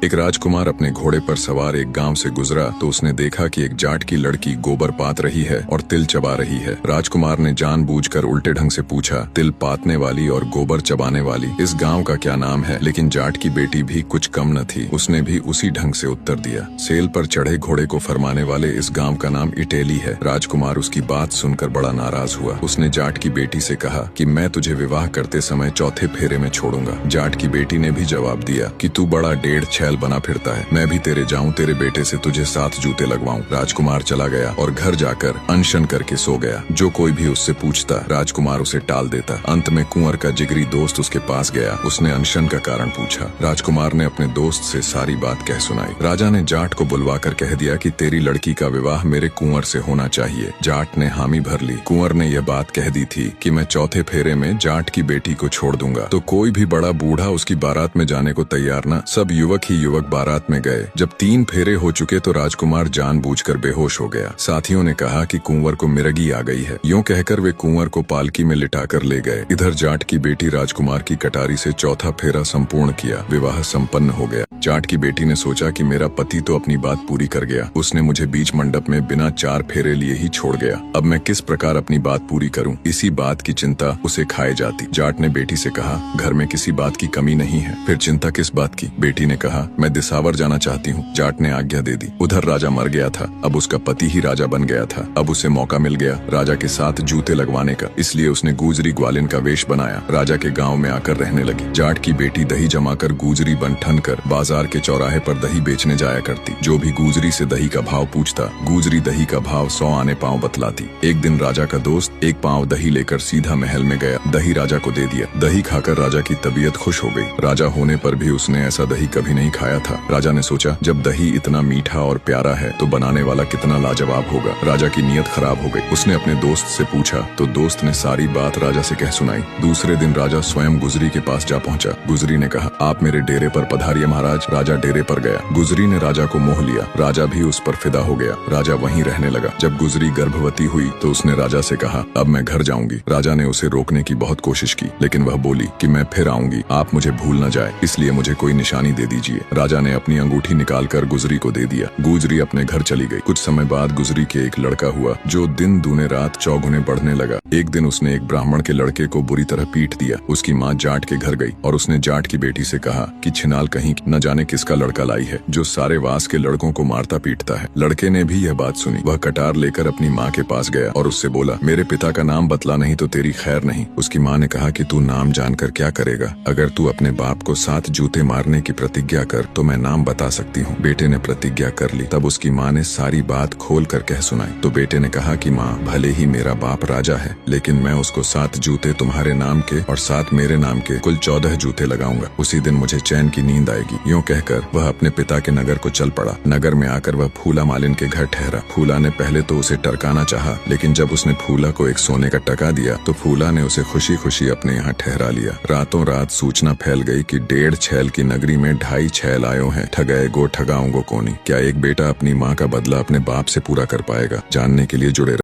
एक राजकुमार अपने घोड़े पर सवार एक गांव से गुजरा तो उसने देखा कि एक जाट की लड़की गोबर पात रही है और तिल चबा रही है। राजकुमार ने जानबूझकर उल्टे ढंग से पूछा, तिल पातने वाली और गोबर चबाने वाली इस गांव का क्या नाम है? लेकिन जाट की बेटी भी कुछ कम न थी, उसने भी उसी ढंग से उत्तर दिया, सेल पर चढ़े घोड़े को फरमाने वाले इस गाँव का नाम इटेली है। राजकुमार उसकी बात सुनकर बड़ा नाराज हुआ। उसने जाट की बेटी से कहा कि मैं तुझे विवाह करते समय चौथे फेरे में छोड़ूंगा। जाट की बेटी ने भी जवाब दिया कि तू बड़ा डेढ़ छैल बना फिरता है, मैं भी तेरे जाऊं, तेरे बेटे से तुझे 7 जूते लगवाऊं। राजकुमार चला गया और घर जाकर अनशन करके सो गया। जो कोई भी उससे पूछता, राजकुमार उसे टाल देता। अंत में कुंवर का जिगरी दोस्त उसके पास गया। उसने अनशन का कारण पूछा। राजकुमार ने अपने दोस्त से सारी बात कह सुनाई। राजा ने जाट को बुलवाकर कह दिया कि तेरी लड़की का विवाह मेरे कुंवर से होना चाहिए। जाट ने हामी भर ली। कुंवर ने यह बात कह दी थी कि मैं चौथे फेरे में जाट की बेटी को छोड़ दूंगा। तो कोई भी बड़ा बूढ़ा उसकी बारात में जाने को तैयार न। सब युवक ही युवक बारात में गए। जब 3 फेरे हो चुके तो राजकुमार जानबूझकर बेहोश हो गया। साथियों ने कहा कि कुंवर को मिर्गी आ गई है। यूं कहकर वे कुंवर को पालकी में लिटाकर ले गए। इधर जाट की बेटी राजकुमार की कटारी से चौथा फेरा संपूर्ण किया। विवाह संपन्न हो गया। जाट की बेटी ने सोचा कि मेरा पति तो अपनी बात पूरी कर गया, उसने मुझे बीच मंडप में बिना 4 फेरे लिए ही छोड़ गया। अब मैं किस प्रकार अपनी बात पूरी करूं? इसी बात की चिंता उसे खाए जाती। जाट ने बेटी से कहा, घर में किसी बात की कमी नहीं है, फिर चिंता किस बात की? बेटी ने कहा, मैं दिसावर जाना चाहती हूँ। जाट ने आज्ञा दे दी। उधर राजा मर गया था, अब उसका पति ही राजा बन गया था। अब उसे मौका मिल गया राजा के साथ जूते लगवाने का, इसलिए उसने गुजरी ग्वालिन का वेश बनाया। राजा के गांव में आकर रहने लगी। जाट की बेटी दही जमाकर गुजरी बन ठन कर बाजार के चौराहे पर दही बेचने जाया करती। जो भी गुजरी से दही का भाव पूछता, गुजरी दही का भाव 100 आने पांव बतलाती। एक दिन राजा का दोस्त 1 पांव दही लेकर सीधा महल में गया। दही राजा को दे दिया। दही खाकर राजा की तबीयत खुश हो गई। राजा होने पर भी उसने ऐसा दही कभी नहीं खाया था। राजा ने सोचा, जब दही इतना मीठा और प्यारा है तो बनाने वाला कितना लाजवाब होगा। राजा की नीयत खराब हो गई। उसने अपने दोस्त से पूछा तो दोस्त ने सारी बात राजा से कह सुनाई। दूसरे दिन राजा स्वयं गुजरी के पास जा पहुंचा। गुजरी ने कहा, आप मेरे डेरे पर पधारिए महाराज। राजा डेरे पर गया। गुजरी ने राजा को मोह लिया। राजा भी उस पर फिदा हो गया। राजा वहीं रहने लगा। जब गुजरी गर्भवती हुई तो उसने राजा से कहा, अब मैं घर जाऊंगी। राजा ने उसे रोकने की बहुत कोशिश की, लेकिन वह बोली कि मैं फिर आऊंगी, आप मुझे भूल न जाए, इसलिए मुझे कोई निशानी दे दीजिए। राजा ने अपनी अंगूठी निकालकर गुजरी को दे दिया। गुजरी अपने घर चली गई। कुछ समय बाद गुजरी के एक लड़का हुआ जो दिन दूने रात चौगुने बढ़ने लगा। एक दिन उसने एक ब्राह्मण के लड़के को बुरी तरह पीट दिया। उसकी माँ जाट के घर गई और उसने जाट की बेटी से कहा कि छिनाल कहीं न जाने किसका लड़का लाई है जो सारे वास के लड़कों को मारता पीटता है। लड़के ने भी यह बात सुनी। वह कटार लेकर अपनी माँ के पास गया और उससे बोला, मेरे पिता का नाम बतला नहीं तो तेरी खैर नहीं। उसकी माँ ने कहा कि तू नाम जानकर क्या करेगा? अगर तू अपने बाप को 7 जूते मारने की प्रतिज्ञा कर तो मैं नाम बता सकती हूँ। बेटे ने प्रतिज्ञा कर ली। तब उसकी माँ ने सारी बात खोल कर कह सुनाई। तो बेटे ने कहा कि माँ, भले ही मेरा बाप राजा है, लेकिन मैं उसको 7 जूते तुम्हारे नाम के और 7 मेरे नाम के कुल 14 जूते लगाऊंगा। उसी दिन मुझे चैन की नींद आएगी। यूं कहकर वह अपने पिता के नगर को चल पड़ा। नगर में आकर वह फूला मालिन के घर ठहरा। फूला ने पहले तो उसे टरकाना चाहा, लेकिन जब उसने फूला को एक सोने का टका दिया तो फूला ने उसे खुशी खुशी अपने यहाँ ठहरा लिया। रातों रात सूचना फैल गई कि 1.5 छैल की नगरी में 2.5 छैल आयो हैं। ठगाए गो ठगाऊंगो कोनी। क्या एक बेटा अपनी माँ का बदला अपने बाप से पूरा कर पाएगा? जानने के लिए जुड़े